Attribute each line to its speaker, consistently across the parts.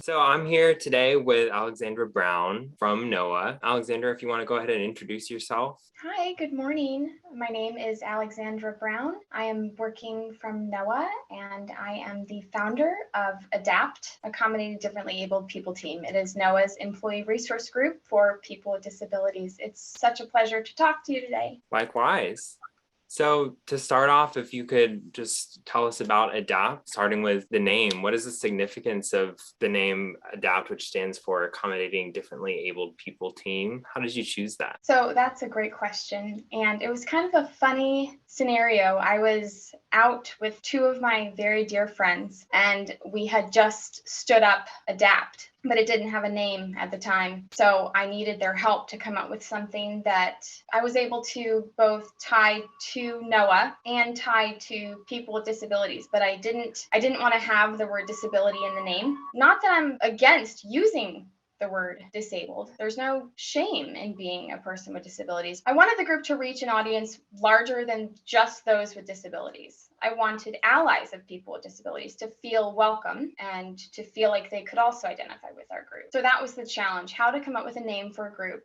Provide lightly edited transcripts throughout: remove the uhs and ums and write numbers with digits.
Speaker 1: So I'm here today with Alexandra Brown from NOAA. Alexandra, if you want to go ahead and introduce yourself.
Speaker 2: Hi, good morning. My name is Alexandra Brown. I am working from NOAA and I am the founder of ADAPT, Accommodating Differently Abled People Team. It is NOAA's employee resource group for people with disabilities. It's such a pleasure to talk to you today.
Speaker 1: Likewise. So to start off, if you could just tell us about ADAPT, starting with the name. What is the significance of the name ADAPT, which stands for Accommodating Differently Abled People Team? How did you choose that?
Speaker 2: So that's a great question. And it was kind of a funny scenario. I was out with two of my very dear friends, and we had just stood up ADAPT, but it didn't have a name at the time. So I needed their help to come up with something that I was able to both tie to NOAA and tie to people with disabilities. But I didn't want to have the word disability in the name. Not that I'm against using the word disabled. There's no shame in being a person with disabilities. I wanted the group to reach an audience larger than just those with disabilities. I wanted allies of people with disabilities to feel welcome and to feel like they could also identify with our group. So that was the challenge, how to come up with a name for a group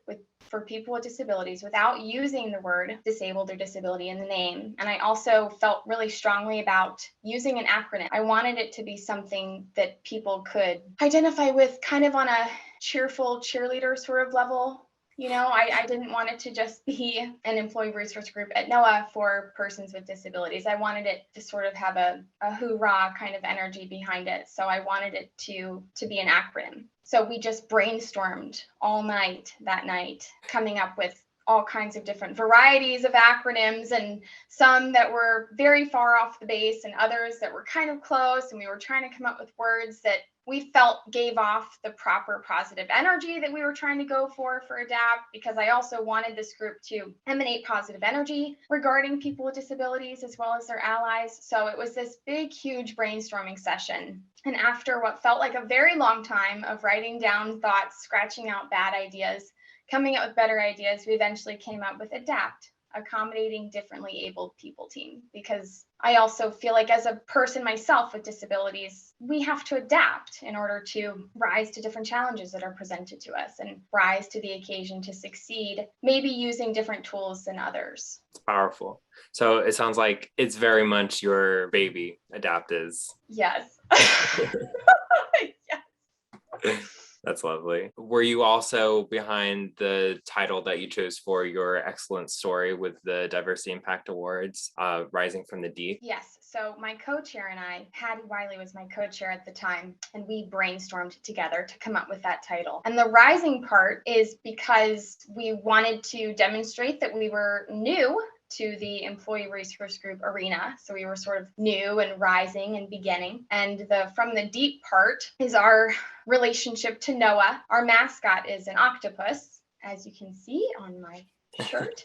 Speaker 2: for people with disabilities without using the word disabled or disability in the name. And I also felt really strongly about using an acronym. I wanted it to be something that people could identify with kind of on a cheerful cheerleader sort of level. You know, I didn't want it to just be an employee resource group at NOAA for persons with disabilities. I wanted it to sort of have a hoorah kind of energy behind it. So I wanted it to be an acronym. So we just brainstormed all night that night, coming up with all kinds of different varieties of acronyms, and some that were very far off the base and others that were kind of close. And we were trying to come up with words that we felt gave off the proper positive energy that we were trying to go for ADAPT, because I also wanted this group to emanate positive energy regarding people with disabilities as well as their allies. So it was this big, huge brainstorming session. And after what felt like a very long time of writing down thoughts, scratching out bad ideas, coming up with better ideas, we eventually came up with ADAPT, Accommodating Differently Abled People Team, because I also feel like as a person myself with disabilities, we have to adapt in order to rise to different challenges that are presented to us and rise to the occasion to succeed, maybe using different tools than others.
Speaker 1: It's powerful. So it sounds like it's very much your baby, ADAPT is.
Speaker 2: Yes. Yes.
Speaker 1: That's lovely. Were you also behind the title that you chose for your excellent story with the Diversity Impact Awards, Rising from the Deep?
Speaker 2: Yes. So my co-chair and I, Patty Wiley was my co-chair at the time, and we brainstormed together to come up with that title. And the rising part is because we wanted to demonstrate that we were new to the employee resource group arena. So we were sort of new and rising and beginning. And the from the deep part is our relationship to NOAA. Our mascot is an octopus, as you can see on my shirt.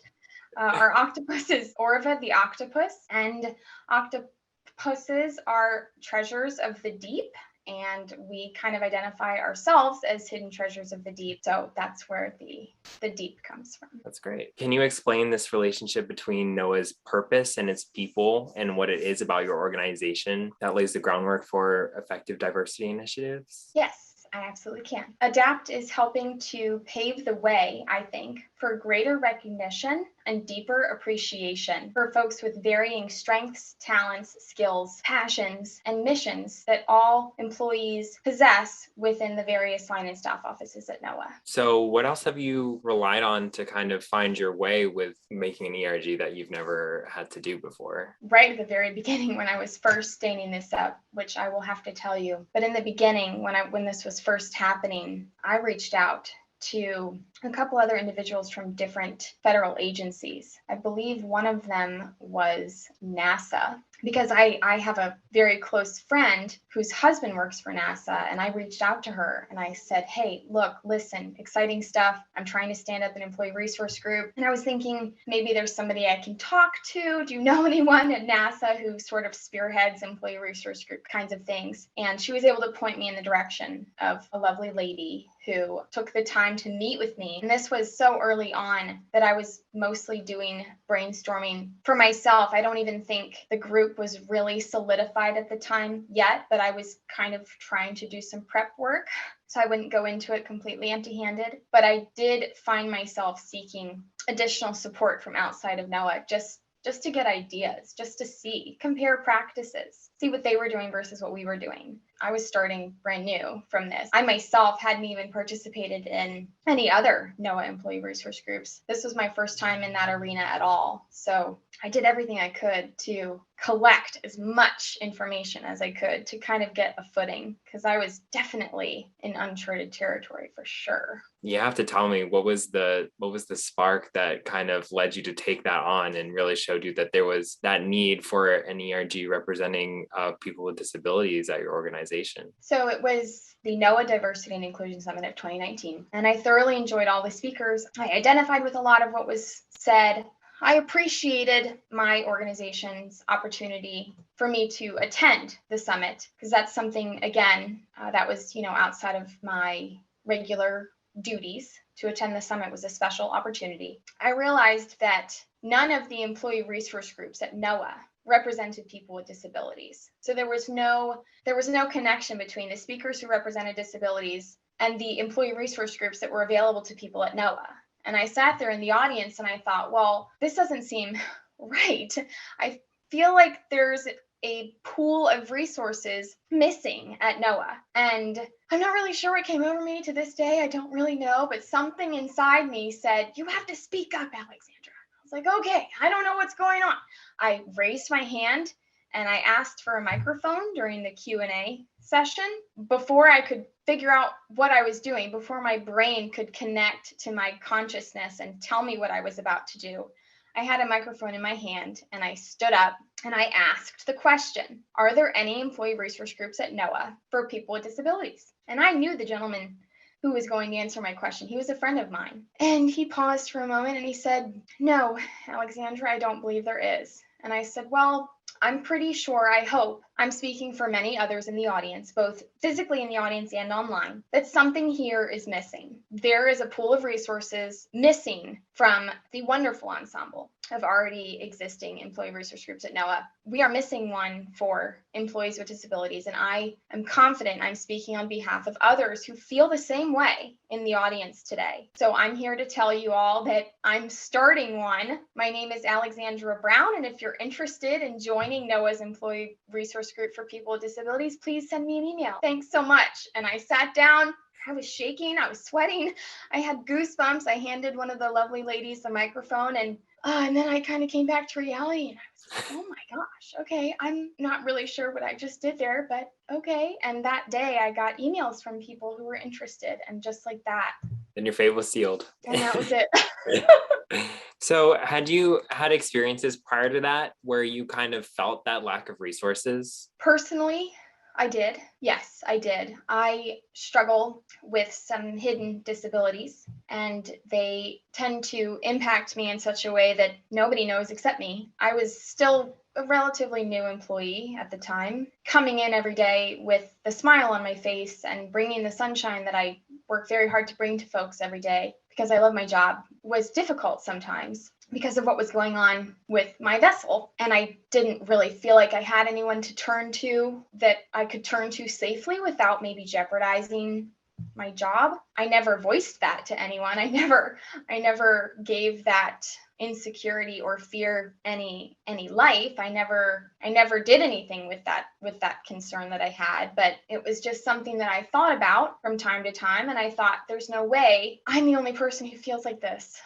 Speaker 2: Our octopus is Orva the octopus, and octopuses are treasures of the deep. And we kind of identify ourselves as hidden treasures of the deep. So that's where the deep comes from.
Speaker 1: That's great. Can you explain this relationship between NOAA's purpose and its people and what it is about your organization that lays the groundwork for effective diversity initiatives?
Speaker 2: Yes, I absolutely can. ADAPT is helping to pave the way, I think, for greater recognition and deeper appreciation for folks with varying strengths, talents, skills, passions, and missions that all employees possess within the various line and staff offices at NOAA.
Speaker 1: So what else have you relied on to kind of find your way with making an ERG that you've never had to do before?
Speaker 2: Right at the very beginning, when I was first standing this up, which I will have to tell you, but in the beginning, when this was first happening, I reached out to a couple other individuals from different federal agencies. I believe one of them was NASA, because I have a very close friend whose husband works for NASA, and I reached out to her and I said, hey, look, listen, exciting stuff. I'm trying to stand up an employee resource group. And I was thinking maybe there's somebody I can talk to. Do you know anyone at NASA who sort of spearheads employee resource group kinds of things? And she was able to point me in the direction of a lovely lady who took the time to meet with me. And this was so early on that I was mostly doing brainstorming for myself. I don't even think the group group was really solidified at the time yet, but I was kind of trying to do some prep work, so I wouldn't go into it completely empty-handed. But I did find myself seeking additional support from outside of NOAA, just to get ideas, just to compare practices, see what they were doing versus what we were doing. I was starting brand new from this. I myself hadn't even participated in any other NOAA employee resource groups. This was my first time in that arena at all. So I did everything I could to collect as much information as I could to kind of get a footing, because I was definitely in uncharted territory for sure.
Speaker 1: You have to tell me, what was the spark that kind of led you to take that on and really showed you that there was that need for an ERG representing people with disabilities at your organization?
Speaker 2: So it was the NOAA Diversity and Inclusion Summit of 2019, and I thoroughly enjoyed all the speakers. I identified with a lot of what was said. I appreciated my organization's opportunity for me to attend the summit, because that's something, again, that was, outside of my regular duties. To attend the summit was a special opportunity. I realized that none of the employee resource groups at NOAA represented people with disabilities. So there was no connection between the speakers who represented disabilities and the employee resource groups that were available to people at NOAA. And I sat there in the audience and I thought, well, this doesn't seem right. I feel like there's a pool of resources missing at NOAA. And I'm not really sure what came over me to this day. I don't really know, but something inside me said, you have to speak up, Alexandra. I was like, okay, I don't know what's going on. I raised my hand and I asked for a microphone during the Q&A session before I could figure out what I was doing, before my brain could connect to my consciousness and tell me what I was about to do. I had a microphone in my hand and I stood up and I asked the question, are there any employee resource groups at NOAA for people with disabilities? And I knew the gentleman who was going to answer my question. He was a friend of mine. And he paused for a moment and he said, no, Alexandra, I don't believe there is. And I said, well, I'm pretty sure, I hope I'm speaking for many others in the audience, both physically in the audience and online, that something here is missing. There is a pool of resources missing from the wonderful ensemble of already existing employee resource groups at NOAA. We are missing one for employees with disabilities, and I am confident I'm speaking on behalf of others who feel the same way in the audience today. So I'm here to tell you all that I'm starting one. My name is Alexandra Brown, and if you're interested in joining NOAA's employee resource group for people with disabilities, please send me an email. Thanks so much. And I sat down. I was shaking. I was sweating. I had goosebumps. I handed one of the lovely ladies the microphone, and then I kind of came back to reality, and I was like, oh my gosh, okay, I'm not really sure what I just did there, but okay. And that day I got emails from people who were interested, and just like that.
Speaker 1: Then your fate was sealed.
Speaker 2: And that was it.
Speaker 1: So had you had experiences prior to that where you kind of felt that lack of resources?
Speaker 2: Personally, I did. Yes, I did. I struggle with some hidden disabilities, and they tend to impact me in such a way that nobody knows except me. I was still a relatively new employee at the time, coming in every day with the smile on my face and bringing the sunshine that I work very hard to bring to folks every day because I love my job, was difficult sometimes because of what was going on with my vessel. And I didn't really feel like I had anyone to turn to that I could turn to safely without maybe jeopardizing my job. I never voiced that to anyone. I never gave that insecurity or fear any life. I never did anything with that concern that I had, but it was just something that I thought about from time to time. And I thought, there's no way I'm the only person who feels like this.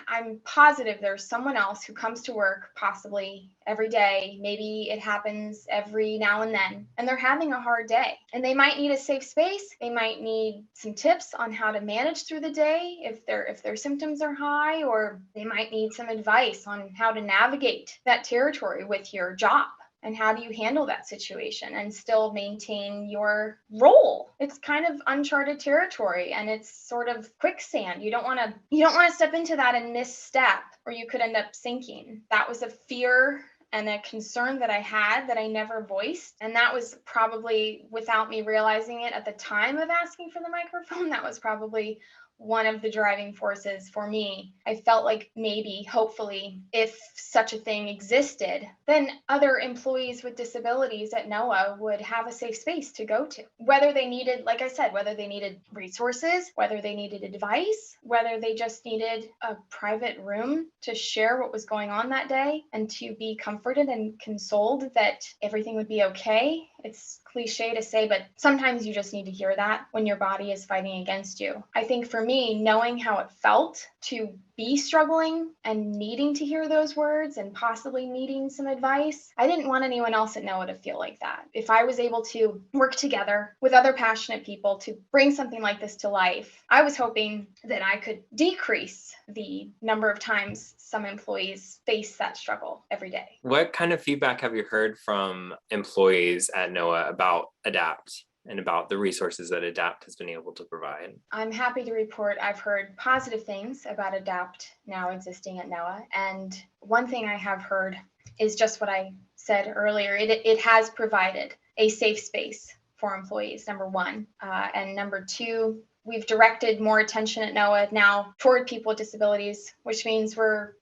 Speaker 2: I'm positive there's someone else who comes to work possibly every day. Maybe it happens every now and then, and they're having a hard day, and they might need a safe space. They might need some tips on how to manage through the day if their symptoms are high, or they might need some advice on how to navigate that territory with your job. And how do you handle that situation and still maintain your role? It's kind of uncharted territory, and it's sort of quicksand. You don't want to step into that and misstep, or you could end up sinking. That was a fear and a concern that I had that I never voiced. And that was probably, without me realizing it at the time of asking for the microphone, that was probably one of the driving forces for me. I felt like maybe, hopefully, if such a thing existed, then other employees with disabilities at NOAA would have a safe space to go to. Whether they needed, like I said, whether they needed resources, whether they needed advice, whether they just needed a private room to share what was going on that day and to be comforted and consoled that everything would be okay. It's cliche to say, but sometimes you just need to hear that when your body is fighting against you. I think for me, knowing how it felt to be struggling and needing to hear those words and possibly needing some advice, I didn't want anyone else at NOAA to feel like that. If I was able to work together with other passionate people to bring something like this to life, I was hoping that I could decrease the number of times some employees face that struggle every day.
Speaker 1: What kind of feedback have you heard from employees at NOAA about ADAPT and about the resources that ADAPT has been able to provide?
Speaker 2: I'm happy to report I've heard positive things about ADAPT now existing at NOAA. And one thing I have heard is just what I said earlier. It has provided a safe space for employees, number one. And number two, we've directed more attention at NOAA now toward people with disabilities, which means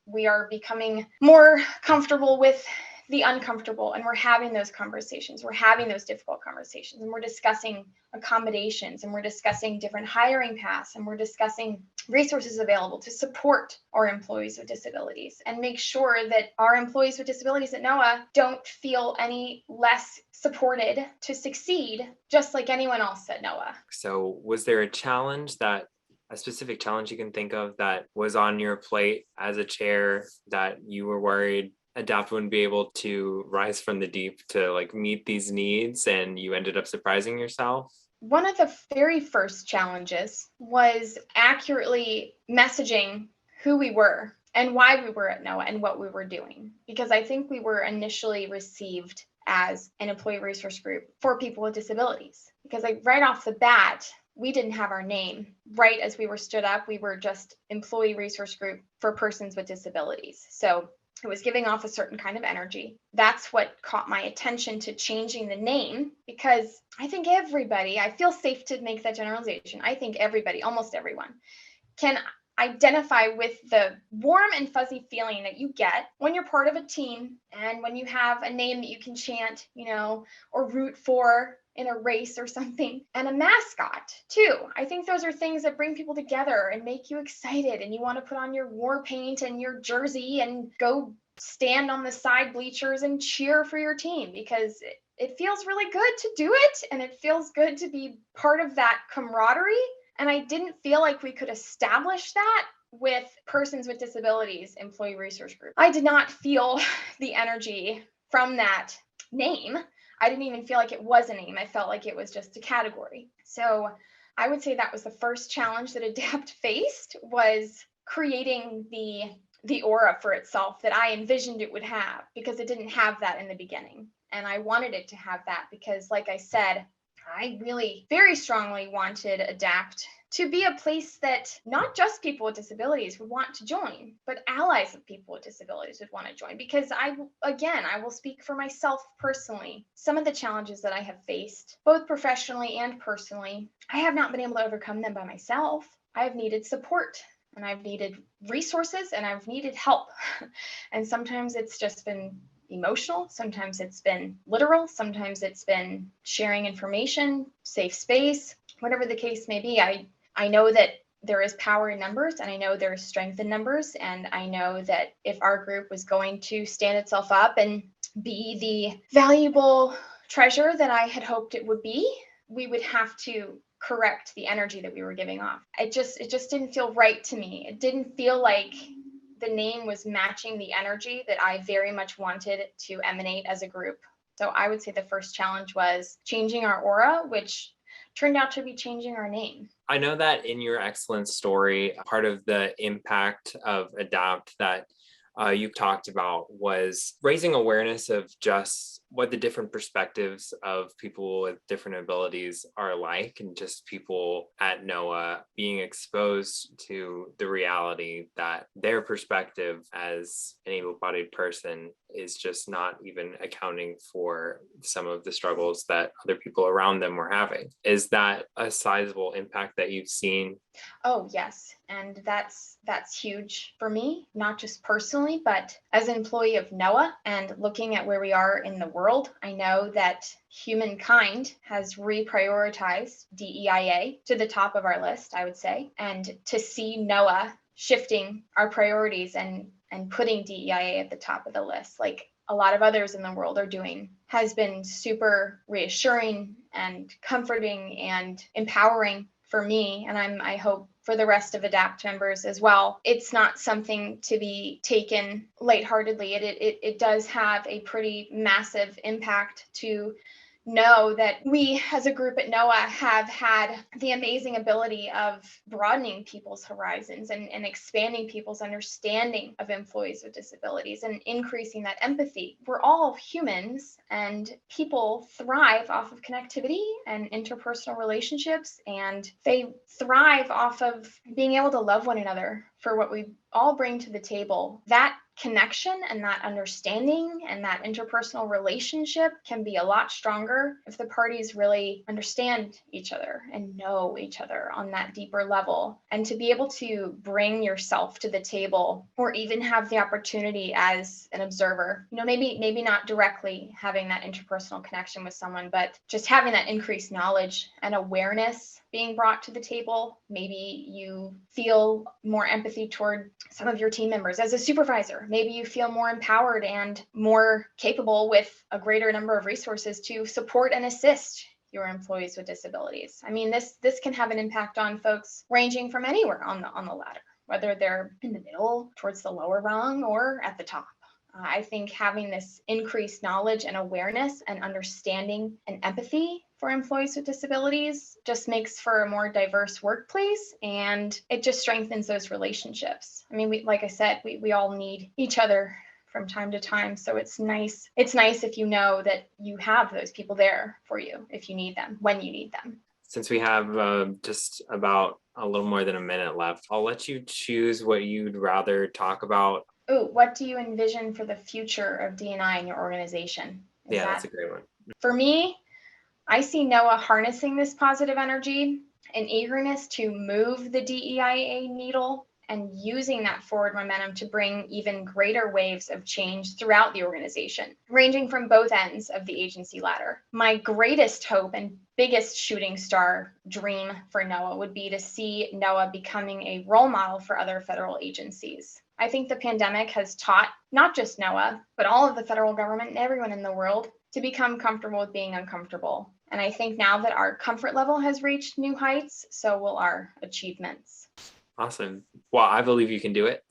Speaker 2: we are becoming more comfortable with the uncomfortable, and we're having those conversations. We're having those difficult conversations, and we're discussing accommodations, and we're discussing different hiring paths, and we're discussing resources available to support our employees with disabilities and make sure that our employees with disabilities at NOAA don't feel any less supported to succeed, just like anyone else at NOAA.
Speaker 1: So was there a specific challenge you can think of that was on your plate as a chair that you were worried ADAPT wouldn't be able to rise from the deep to meet these needs, and you ended up surprising yourself?
Speaker 2: One of the very first challenges was accurately messaging who we were and why we were at NOAA and what we were doing, because I think we were initially received as an employee resource group for people with disabilities, because right off the bat, we didn't have our name. Right as we were stood up, we were just employee resource group for persons with disabilities. So it was giving off a certain kind of energy. That's what caught my attention to changing the name, because I think everybody, I feel safe to make that generalization. I think everybody, almost everyone, can identify with the warm and fuzzy feeling that you get when you're part of a team and when you have a name that you can chant, or root for in a race or something, and a mascot too. I think those are things that bring people together and make you excited, and you want to put on your war paint and your jersey and go stand on the side bleachers and cheer for your team, because it feels really good to do it, and it feels good to be part of that camaraderie. And I didn't feel like we could establish that with persons with disabilities employee resource group. I did not feel the energy from that name. I didn't even feel like it was a name. I felt like it was just a category. So I would say that was the first challenge that ADAPT faced, was creating the aura for itself that I envisioned it would have, because it didn't have that in the beginning. And I wanted it to have that because, like I said, I really very strongly wanted ADAPT to be a place that not just people with disabilities would want to join, but allies of people with disabilities would want to join. Because I will speak for myself personally. Some of the challenges that I have faced, both professionally and personally, I have not been able to overcome them by myself. I have needed support, and I've needed resources, and I've needed help. And sometimes it's just been emotional, sometimes it's been literal, sometimes it's been sharing information, safe space, whatever the case may be. I know that there is power in numbers, and I know there is strength in numbers, and I know that if our group was going to stand itself up and be the valuable treasure that I had hoped it would be, we would have to correct the energy that we were giving off. It just didn't feel right to me. It didn't feel like the name was matching the energy that I very much wanted to emanate as a group. So I would say the first challenge was changing our aura, which turned out to be changing our name.
Speaker 1: I know that in your excellence story, part of the impact of ADAPT that you've talked about was raising awareness of just what the different perspectives of people with different abilities are like, and just people at NOAA being exposed to the reality that their perspective as an able-bodied person is just not even accounting for some of the struggles that other people around them were having. Is that a sizable impact that you've seen?
Speaker 2: Oh, yes. And that's huge for me, not just personally, but as an employee of NOAA and looking at where we are in the world. I know that humankind has reprioritized DEIA to the top of our list, I would say. And to see NOAA shifting our priorities and putting DEIA at the top of the list, like a lot of others in the world are doing, has been super reassuring and comforting and empowering for me, and I hope for the rest of ADAPT members as well. It's not something to be taken lightheartedly. It does have a pretty massive impact to know that we as a group at NOAA have had the amazing ability of broadening people's horizons and expanding people's understanding of employees with disabilities and increasing that empathy. We're all humans, and people thrive off of connectivity and interpersonal relationships, and they thrive off of being able to love one another for what we all bring to the table. That connection and that understanding and that interpersonal relationship can be a lot stronger if the parties really understand each other and know each other on that deeper level. And to be able to bring yourself to the table, or even have the opportunity as an observer, maybe not directly having that interpersonal connection with someone, but just having that increased knowledge and awareness being brought to the table. Maybe you feel more empathy toward some of your team members as a supervisor. Maybe you feel more empowered and more capable with a greater number of resources to support and assist your employees with disabilities. I mean, this can have an impact on folks ranging from anywhere on the ladder, whether they're in the middle, towards the lower rung, or at the top. I think having this increased knowledge and awareness and understanding and empathy for employees with disabilities just makes for a more diverse workplace, and it just strengthens those relationships. I mean, like I said, we all need each other from time to time. So it's nice if you know that you have those people there for you if you need them, when you need them.
Speaker 1: Since we have just about a little more than a minute left, I'll let you choose what you'd rather talk about.
Speaker 2: Oh, what do you envision for the future of D&I in your organization?
Speaker 1: That's a great one.
Speaker 2: For me, I see NOAA harnessing this positive energy and eagerness to move the DEIA needle and using that forward momentum to bring even greater waves of change throughout the organization, ranging from both ends of the agency ladder. My greatest hope and biggest shooting star dream for NOAA would be to see NOAA becoming a role model for other federal agencies. I think the pandemic has taught not just NOAA, but all of the federal government and everyone in the world to become comfortable with being uncomfortable. And I think now that our comfort level has reached new heights, so will our achievements.
Speaker 1: Awesome. Well, I believe you can do it.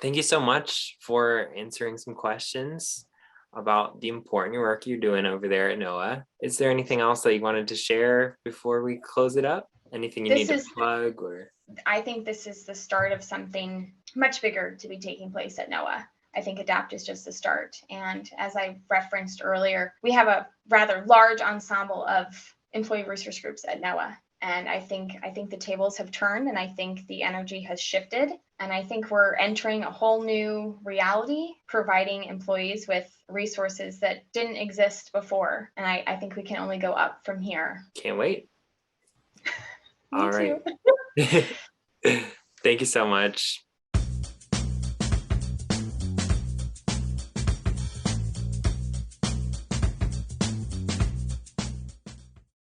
Speaker 1: Thank you so much for answering some questions about the important work you're doing over there at NOAA. Is there anything else that you wanted to share before we close it up? Anything you need to plug? Or
Speaker 2: I think this is the start of something much bigger to be taking place at NOAA. I think ADAPT is just the start. And as I referenced earlier, we have a rather large ensemble of employee resource groups at NOAA. And I think the tables have turned, and I think the energy has shifted. And I think we're entering a whole new reality, providing employees with resources that didn't exist before. And I think we can only go up from here.
Speaker 1: Can't wait.
Speaker 2: Me
Speaker 1: All right.
Speaker 2: too.
Speaker 1: Thank you so much.